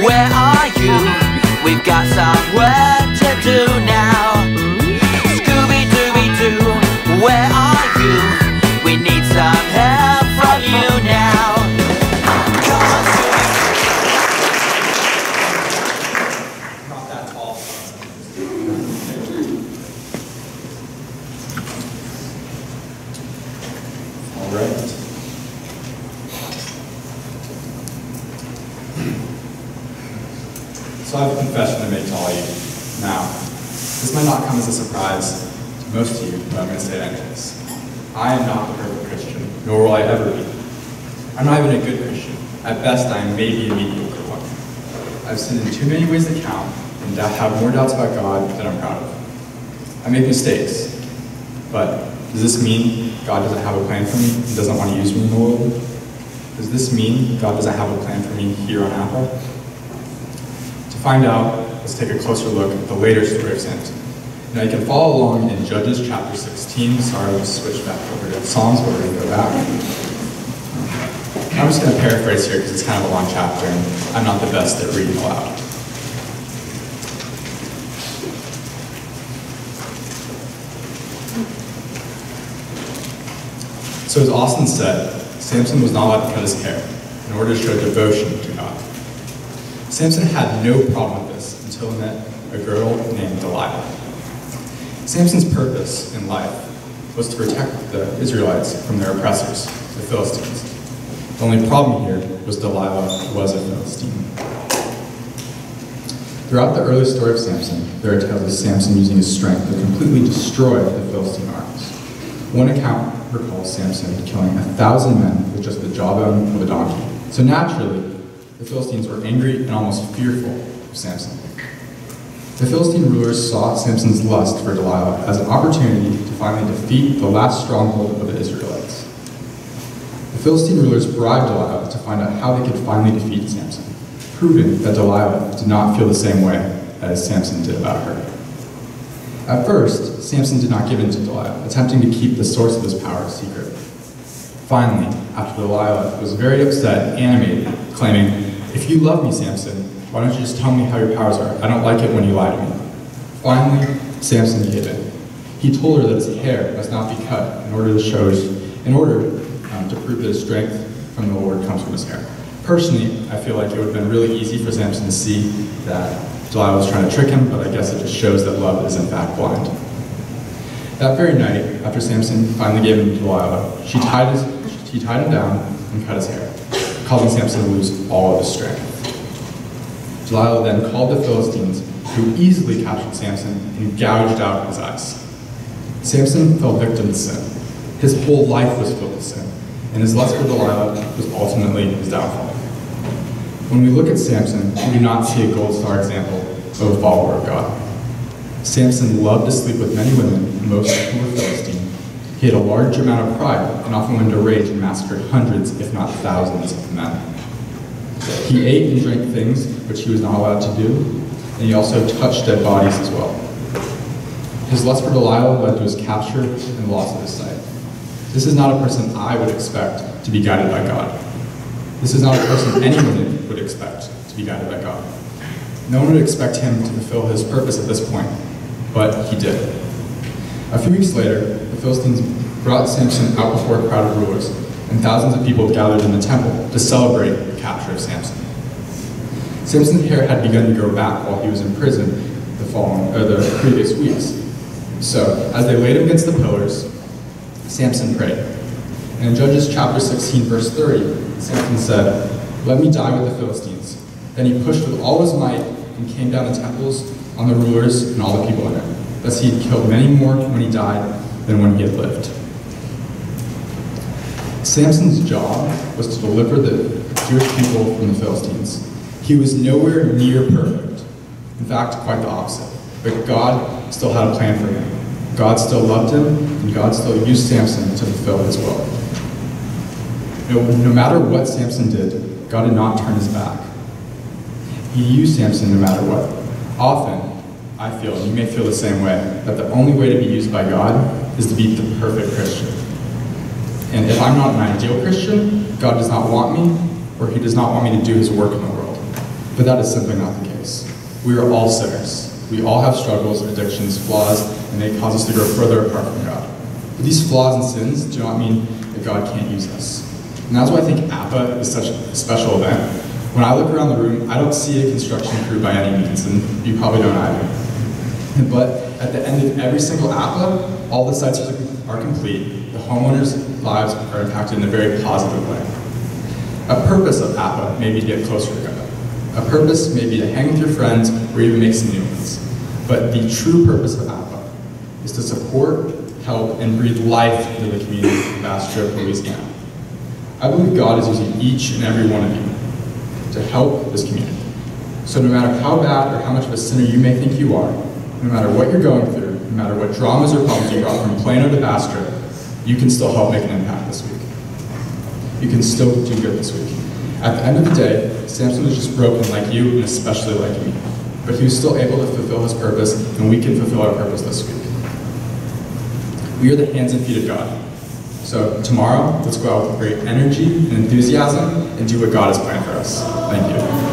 where are you? We've got some work to do now. Scooby-Dooby-Doo, where are you? We need some help from you now. Come on, Not that tall. All right. So I have a confession to make to all of you. Now, this might not come as a surprise to most of you, but I'm going to say it anyways. I am not the perfect Christian, nor will I ever be. I'm not even a good Christian. At best, I am maybe a mediocre one. I've sinned in too many ways to count, and have more doubts about God than I'm proud of. I make mistakes, but does this mean God doesn't have a plan for me and doesn't want to use me in the world? Does this mean God doesn't have a plan for me here on APPA? To find out, let's take a closer look at the later story of Samson. Now you can follow along in Judges chapter 16. Sorry, we'll switch back over to Psalms, but we're going to go back. I'm just going to paraphrase here because it's kind of a long chapter and I'm not the best at reading aloud. So as Austin said, Samson was not allowed to cut his hair in order to show devotion to God. Samson had no problem with this until he met a girl named Delilah. Samson's purpose in life was to protect the Israelites from their oppressors, the Philistines. The only problem here was Delilah was a Philistine. Throughout the early story of Samson, there are tales of Samson using his strength to completely destroy the Philistine armies. One account recalls Samson killing 1,000 men with just the jawbone of a donkey. So naturally, the Philistines were angry and almost fearful of Samson. The Philistine rulers saw Samson's lust for Delilah as an opportunity to finally defeat the last stronghold of the Israelites. The Philistine rulers bribed Delilah to find out how they could finally defeat Samson, proving that Delilah did not feel the same way as Samson did about her. At first, Samson did not give in to Delilah, attempting to keep the source of his power secret. Finally, after Delilah was very upset and animated, claiming, "If you love me, Samson, why don't you just tell me how your powers are? I don't like it when you lie to me." Finally, Samson gave in. He told her that his hair must not be cut in order to prove that his strength from the Lord comes from his hair. Personally, I feel like it would have been really easy for Samson to see that Delilah was trying to trick him, but I guess it just shows that love is in fact blind. That very night, after Samson finally gave in to Delilah, she tied him down and cut his hair, causing Samson to lose all of his strength. Delilah then called the Philistines, who easily captured Samson and gouged out his eyes. Samson fell victim to sin. His whole life was filled with sin, and his lust for Delilah was ultimately his downfall. When we look at Samson, we do not see a gold star example of a follower of God. Samson loved to sleep with many women, most of whom were Philistine. He had a large amount of pride and often went into rage and massacred hundreds, if not thousands, of men. He ate and drank things which he was not allowed to do, and he also touched dead bodies as well. His lust for Delilah led to his capture and loss of his sight. This is not a person I would expect to be guided by God. This is not a person anyone would expect to be guided by God. No one would expect him to fulfill his purpose at this point, but he did. A few weeks later, the Philistines brought Samson out before a crowd of rulers, and thousands of people gathered in the temple to celebrate the capture of Samson. Samson's hair had begun to grow back while he was in prison the previous weeks. So, as they laid him against the pillars, Samson prayed. And in Judges chapter 16, verse 30, Samson said, "Let me die with the Philistines." Then he pushed with all his might and came down the temples on the rulers and all the people in it. Thus he had killed many more when he died than when he had lived. Samson's job was to deliver the Jewish people from the Philistines. He was nowhere near perfect. In fact, quite the opposite. But God still had a plan for him. God still loved him, and God still used Samson to fulfill his will. No matter what Samson did, God did not turn his back. He used Samson no matter what. Often, I feel, and you may feel the same way, that the only way to be used by God is to be the perfect Christian. And if I'm not an ideal Christian, God does not want me, or he does not want me to do his work in the world. But that is simply not the case. We are all sinners. We all have struggles, addictions, flaws, and they cause us to grow further apart from God. But these flaws and sins do not mean that God can't use us. And that's why I think APPA is such a special event. When I look around the room, I don't see a construction crew by any means, and you probably don't either. But at the end of every single APPA, all the sites are complete. The homeowners' lives are impacted in a very positive way. A purpose of APPA may be to get closer to God. A purpose may be to hang with your friends or even make some new ones. But the true purpose of APPA is to support, help, and breathe life into the community of Bastrop, Louisiana. I believe God is using each and every one of you to help this community. So no matter how bad or how much of a sinner you may think you are, no matter what you're going through, no matter what dramas or problems you brought from Plano to Bastrop, you can still help make an impact this week. You can still do good this week. At the end of the day, Samson was just broken like you and especially like me. But he was still able to fulfill his purpose, and we can fulfill our purpose this week. We are the hands and feet of God. So tomorrow, let's go out with great energy and enthusiasm and do what God has planned for us. Thank you.